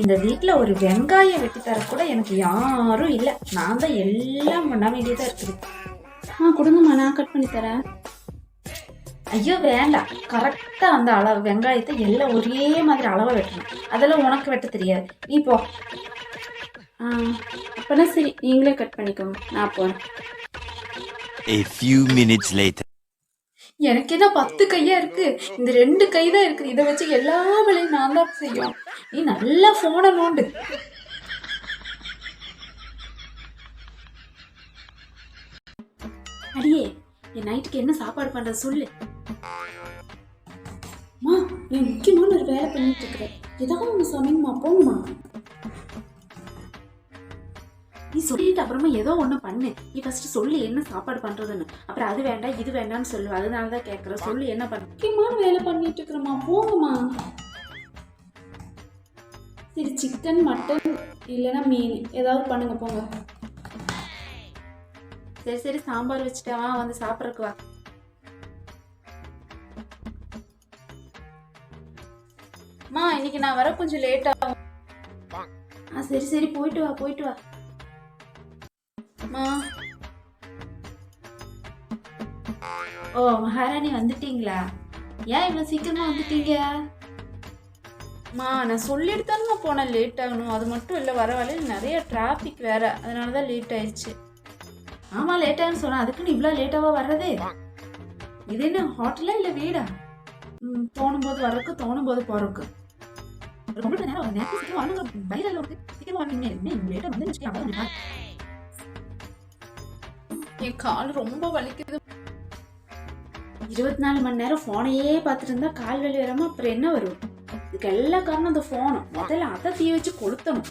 இந்த வீட்டுல ஒரு வெங்காயம் வெட்டி தர கூட எனக்கு யாரும் இல்ல. நான் தான் எல்லாம் பண்ண வேண்டியதா இருக்குது. கொடுங்கம்மா, நான் கட் பண்ணி தரேன். ஐயோ வேண்டாம், கரெக்டா அந்த அளவு வெங்காயத்தை எல்லாம் ஒரே மாதிரி அளவா வெட்டணும். அதெல்லாம் உனக்கு வெட்ட தெரியாது, நீ போ. அப்பனா சரி, நீங்களே கட் பண்ணிக்கோங்க, நான் போறேன். A few minutes later. எனக்கு என்ன 10 கையா இருக்கு, இந்த 2 கை தான் இருக்குது. இதை வச்சு எல்லா வேலையும் நான் தான் செய்யும். நீ நல்லா போன நோண்டு. அடியே, என் நைட்டுக்கு என்ன சாப்பாடு பண்றது சொல்லு. மா, நீ முக்கியமான ஒரு வேலை பண்ணிட்டு இருக்கிற, ஏதாவது ஒன்று சமைங்கம்மா, போங்கம்மா. நீ சொல்லிட்டு அப்புறமா ஏதோ ஒண்ணு பண்ணு. நீ ஃபர்ஸ்ட் சொல்லு என்ன சாப்பாடு பண்றதுன்னு. அப்புறம் அது வேண்டாம் இது வேண்டாம்னு சொல்லு. அதனாலதான் கேட்கறேன், சொல்லு என்ன பண்ண. முக்கியமான வேலை பண்ணிட்டு இருக்கிறம்மா, போங்கம்மா. சரி, சிக்கன் மட்டன் இல்லைன்னா மீன் ஏதாவது பண்ணுங்க, போங்க. சரி சரி, சாம்பார் வச்சுட்டா வந்து சாப்பிட்றக்கு வா. அம்மா, இன்னைக்கு நான் வர கொஞ்சம் லேட் ஆகும். சரி சரி, போயிட்டு வா போயிட்டு வா. அம்மா, ஓ மகாராணி வந்துட்டீங்களா? ஏன் இவ்வளவு சீக்கிரமா வந்துட்டீங்க? அம்மா, நான் சொல்லிட்டு தானே போனேன் லேட் ஆகணும். அது மட்டும் இல்லை, வர வழியில் நிறைய டிராஃபிக் வேற, அதனாலதான் லேட் ஆயிடுச்சு. ஆமா லேட் ஆகுன்னு சொன்னா அதுக்குன்னு இவ்வளோ லேட்டாவா வர்றது? இது என்ன ஹோட்டலா இல்லை வீடா? தோணும் போது வர்றதுக்கு தோணும் போது போறதுக்கு. ரொம்ப நேரம் நேரத்துக்கு சீக்கிரம் வாங்க, பையில இருக்கு சீக்கிரம் வாங்க. என்ன லேட்டா வந்து வச்சுக்கலாம். என் கால் ரொம்ப வலிக்குது. 24 மணி நேரம் போனையே பார்த்துட்டு இருந்தா கால் வலி வராம அப்புறம் என்ன வரும்? இதுக்கு எல்லா காரணம் அந்த போனும். முதல்ல அதை தீ வச்சு கொளுத்தணும்.